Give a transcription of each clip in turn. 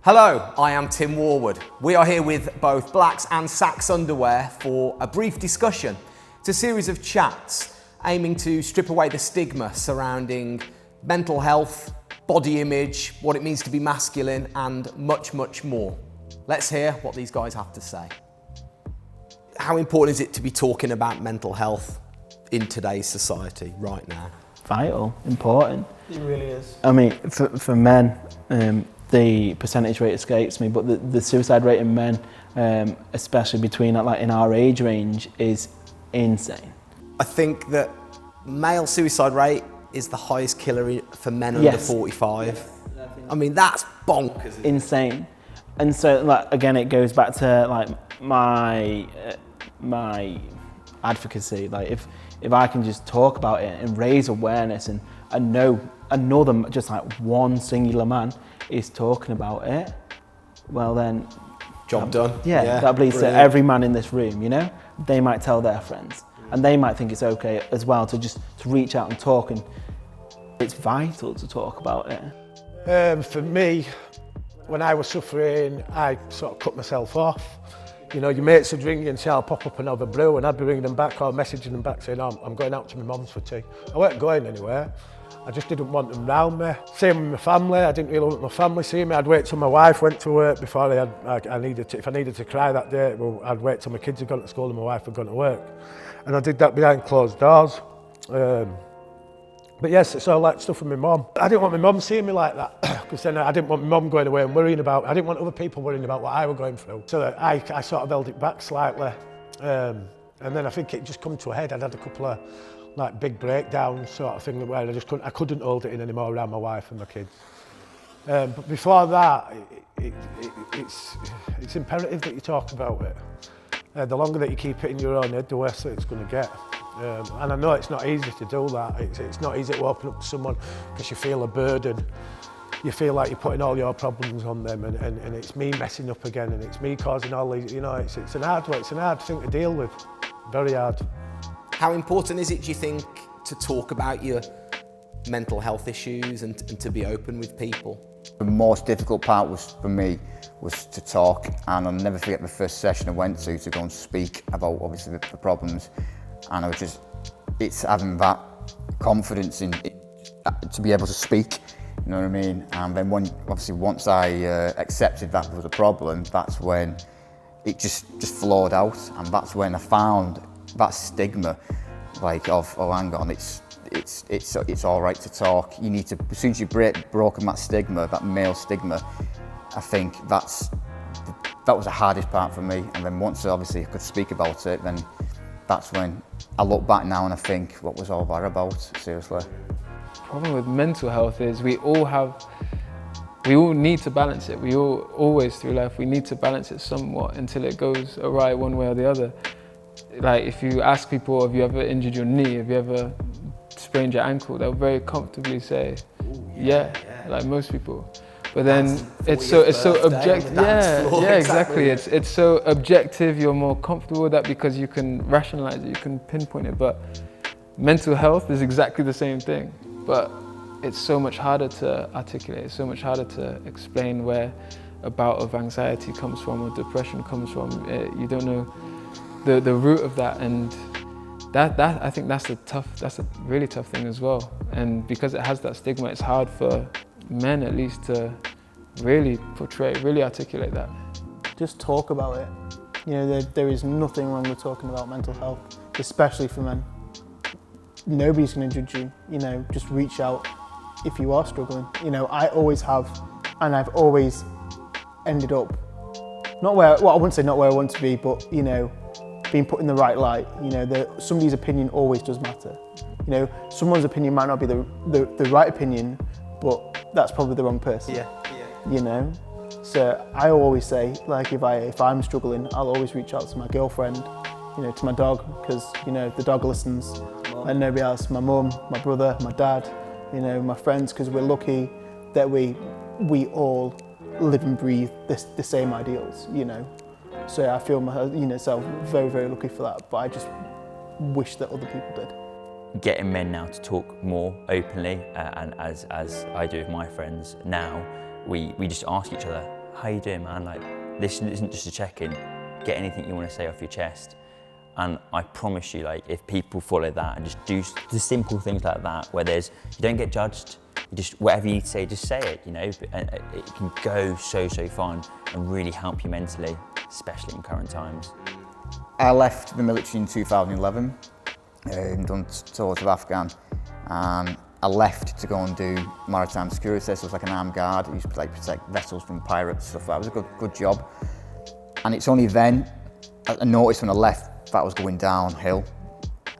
Hello, I am Tim Warwood. We are here with both Blacks and Saxx Underwear for a brief discussion. It's a series of chats aiming to strip away the stigma surrounding mental health, body image, what it means to be masculine, and much, much more. Let's hear what these guys have to say. How important is it to be talking about mental health in today's society right now? Vital, important. It really is. I mean, for men, the percentage rate escapes me, but the suicide rate in men, especially between like in our age range, is insane. I think that male suicide rate is the highest killer for men under 45. Yes. I mean, that's bonkers. Insane. And so, like, again, it goes back to like my advocacy. Like, if I can just talk about it and raise awareness and know them, just like one singular man is talking about it, well then, job done. Yeah, that bleeds to every man in this room, you know? They might tell their friends and they might think it's okay as well to reach out and talk, and it's vital to talk about it. For me, when I was suffering, I sort of cut myself off. You know, your mates would ring you and say, I'll pop up and have a brew, and I'd be ringing them back or messaging them back saying, oh, I'm going out to my mum's for tea. I weren't going anywhere. I just didn't want them round me. Same with my family. I didn't really want my family seeing me. I'd wait till my wife went to work before I needed to. If I needed to cry that day, well, I'd wait till my kids had gone to school and my wife had gone to work. And I did that behind closed doors. But yes, it's all like stuff with my mum. I didn't want my mum seeing me like that, because then I didn't want my mum going away and worrying about, I didn't want other people worrying about what I was going through. So that I sort of held it back slightly. And then I think it just come to a head. I'd had a couple of like big breakdowns sort of thing where I couldn't hold it in anymore around my wife and my kids. But before that, it's imperative that you talk about it. The longer that you keep it in your own head, the worse it's going to get. And I know it's not easy to do that. It's not easy to open up to someone because you feel a burden. You feel like you're putting all your problems on them, and it's me messing up again, and it's me causing all these, you know, it's an hard one. It's an hard thing to deal with, very hard. How important is it, do you think, to talk about your mental health issues and to be open with people? The most difficult part for me was to talk, and I'll never forget the first session I went to go and speak about obviously the problems, and I was it's having that confidence in to be able to speak, you know what I mean? And then once I accepted that was a problem, that's when it just flowed out, and that's when I found that stigma, like of, oh hang on, it's all right to talk. You need to, as soon as you've broken that stigma, that male stigma, I think that was the hardest part for me. And then once obviously I could speak about it, then that's when I look back now and I think, what was all that about, seriously? The problem with mental health is we all need to balance it. We all, always through life, we need to balance it somewhat until it goes awry one way or the other. Like, if you ask people, have you ever injured your knee? Have you ever sprained your ankle? They'll very comfortably say, yeah, like most people. But then it's so objective. Yeah, exactly. It's so objective. You're more comfortable with that because you can rationalize it, you can pinpoint it. But mental health is exactly the same thing. But it's so much harder to articulate. It's so much harder to explain where a bout of anxiety comes from or depression comes from. You don't know the root of that, and that I think that's a really tough thing as well. And because it has that stigma, it's hard for men at least to really articulate that. Just talk about it. You know, there is nothing wrong with talking about mental health, especially for men. Nobody's going to judge you. You know, just reach out if you are struggling. You know, I always have, and I've always ended up I wouldn't say not where I want to be, but you know, being put in the right light. You know, somebody's opinion always does matter. You know, someone's opinion might not be the right opinion, but that's probably the wrong person. Yeah. You know, so I always say, like, if I'm struggling, I'll always reach out to my girlfriend, you know, to my dog, because you know the dog listens, and nobody else. My mum, my brother, my dad, you know, my friends, because we're lucky that we all live and breathe the same ideals. You know. So I feel myself very, very lucky for that, but I just wish that other people did. Getting men now to talk more openly, and as I do with my friends now, we just ask each other, how you doing, man? Like, this isn't just a check-in. Get anything you want to say off your chest. And I promise you, like, if people follow that and just do the simple things like that, where you don't get judged, you just, whatever you need to say, just say it, you know? And it can go so far and really help you mentally, especially in current times. I left the military in 2011, done tours of Afghan, and I left to go and do maritime security, so it was like an armed guard. I used to protect vessels from pirates, stuff like that. It was a good job. And it's only then I noticed when I left that I was going downhill,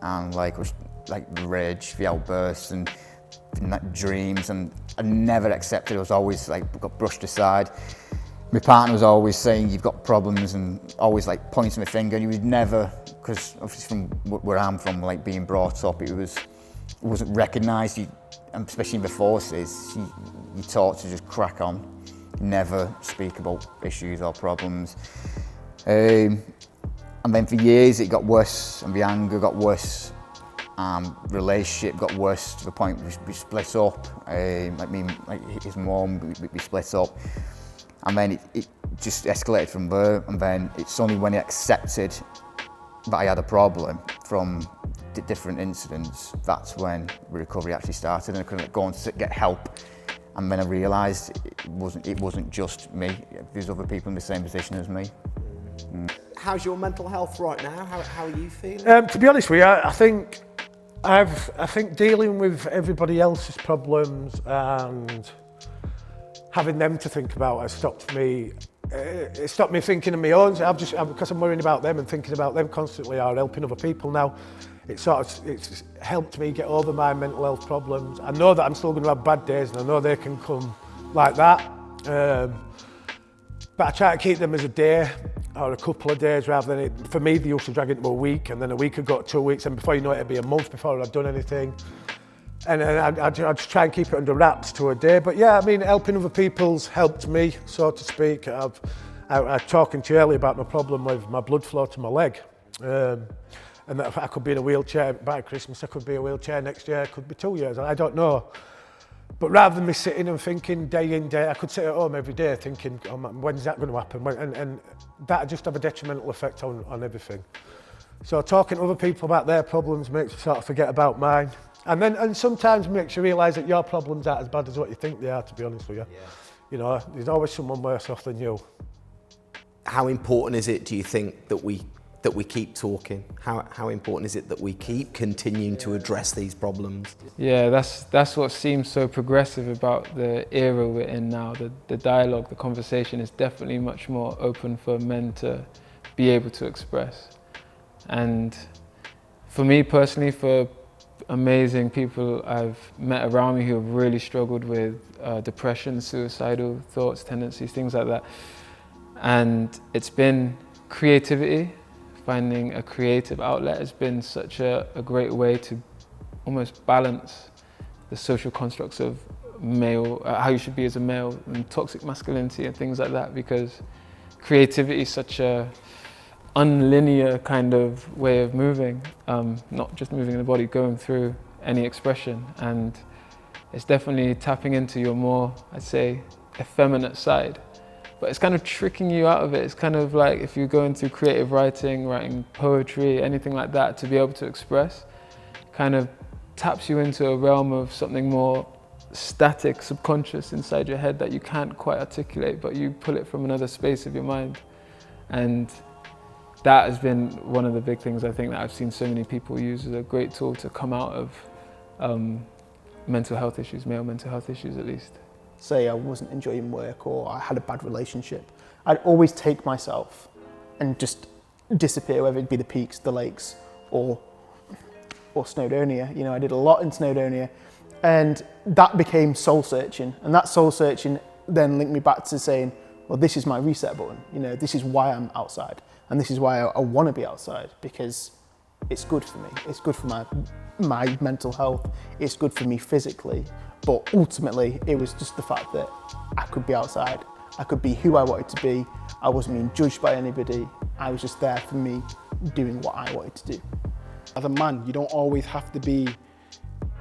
and like was like rage, the outbursts and dreams, and I never accepted it. I was always like got brushed aside. My partner was always saying you've got problems and always like pointing my finger, and he would never, because obviously from where I'm from, like being brought up, it wasn't recognised, and especially in the forces, you taught to just crack on, never speak about issues or problems. And then for years it got worse, and the anger got worse, relationship got worse to the point we split up. Like me, like his mum, we split up, and then it just escalated from there. And then it's only when he accepted that I had a problem from different incidents, that's when the recovery actually started, and I couldn't go and get help. And then I realised it wasn't just me. There's other people in the same position as me. How's your mental health right now? How are you feeling? To be honest with you, I think dealing with everybody else's problems and having them to think about has stopped me. It stopped me thinking of my own. Because I'm worrying about them and thinking about them constantly, or helping other people now. It's helped me get over my mental health problems. I know that I'm still going to have bad days, and I know they can come like that. But I try to keep them as a day or a couple of days rather than for me, they used to drag into a week, and then a week would go to 2 weeks, and before you know it, it'd be a month before I'd done anything. And I just try and keep it under wraps to a day. But yeah, I mean, helping other people's helped me, so to speak. I was talking to you earlier about my problem with my blood flow to my leg. And that I could be in a wheelchair by Christmas, I could be in a wheelchair next year, it could be 2 years, I don't know. But rather than me sitting and thinking day in, day, I could sit at home every day thinking, oh, when's that going to happen? And that just have a detrimental effect on everything. So talking to other people about their problems makes you sort of forget about mine. And sometimes makes you realise that your problems aren't as bad as what you think they are, to be honest with you. Yeah. You know, there's always someone worse off than you. How important is it, do you think, that we keep talking? How important is it that we keep continuing to address these problems? Yeah, that's what seems so progressive about the era we're in now. The dialogue, the conversation is definitely much more open for men to be able to express. And for me personally, for amazing people I've met around me who have really struggled with depression, suicidal thoughts, tendencies, things like that. And it's been creativity. Finding a creative outlet has been such a great way to almost balance the social constructs of male, how you should be as a male, and toxic masculinity and things like that, because creativity is such a unlinear kind of way of moving, not just moving in the body, going through any expression. And it's definitely tapping into your more, I'd say, effeminate side. But it's kind of tricking you out of it. It's kind of like if you're going through creative writing, writing poetry, anything like that, to be able to express, kind of taps you into a realm of something more static, subconscious inside your head that you can't quite articulate, but you pull it from another space of your mind. And that has been one of the big things I think that I've seen so many people use as a great tool to come out of mental health issues, male mental health issues at least. Say I wasn't enjoying work or I had a bad relationship, I'd always take myself and just disappear, whether it be the peaks, the lakes, or Snowdonia. You know, I did a lot in Snowdonia, and that became soul searching, and that soul searching then linked me back to saying, well, this is my reset button. You know, this is why I'm outside, and this is why I want to be outside, because it's good for me. It's good for my mental health. It's good for me physically. But ultimately, it was just the fact that I could be outside. I could be who I wanted to be. I wasn't being judged by anybody. I was just there for me, doing what I wanted to do. As a man, you don't always have to be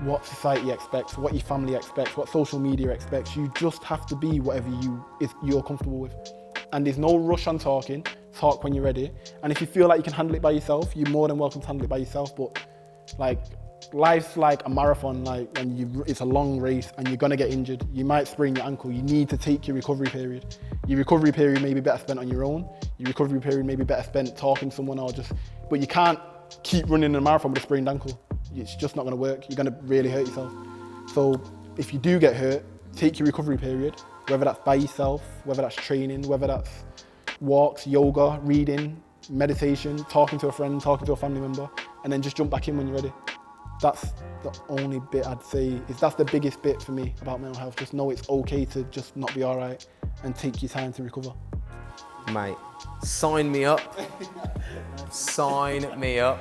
what society expects, what your family expects, what social media expects. You just have to be whatever you're comfortable with. And there's no rush on talking. Talk when you're ready. And if you feel like you can handle it by yourself, you're more than welcome to handle it by yourself. But like, life's like a marathon, like, and it's a long race, and you're gonna get injured. You might sprain your ankle. You need to take your recovery period. Your recovery period may be better spent on your own. Your recovery period may be better spent talking to someone, but you can't keep running a marathon with a sprained ankle. It's just not gonna work. You're gonna really hurt yourself. So if you do get hurt, take your recovery period, whether that's by yourself, whether that's training, whether that's walks, yoga, reading, meditation, talking to a friend, talking to a family member, and then just jump back in when you're ready. That's the only bit I'd say, that's the biggest bit for me about mental health. Just know it's okay to just not be all right and take your time to recover. Mate, sign me up. Sign me up.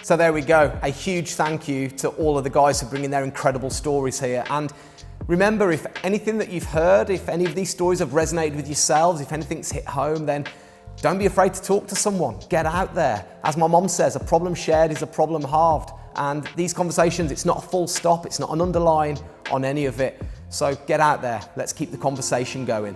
So there we go. A huge thank you to all of the guys for bringing their incredible stories here. And remember, if anything that you've heard, if any of these stories have resonated with yourselves, if anything's hit home, then don't be afraid to talk to someone. Get out there. As my mom says, a problem shared is a problem halved. And these conversations, it's not a full stop. It's not an underline on any of it. So get out there. Let's keep the conversation going.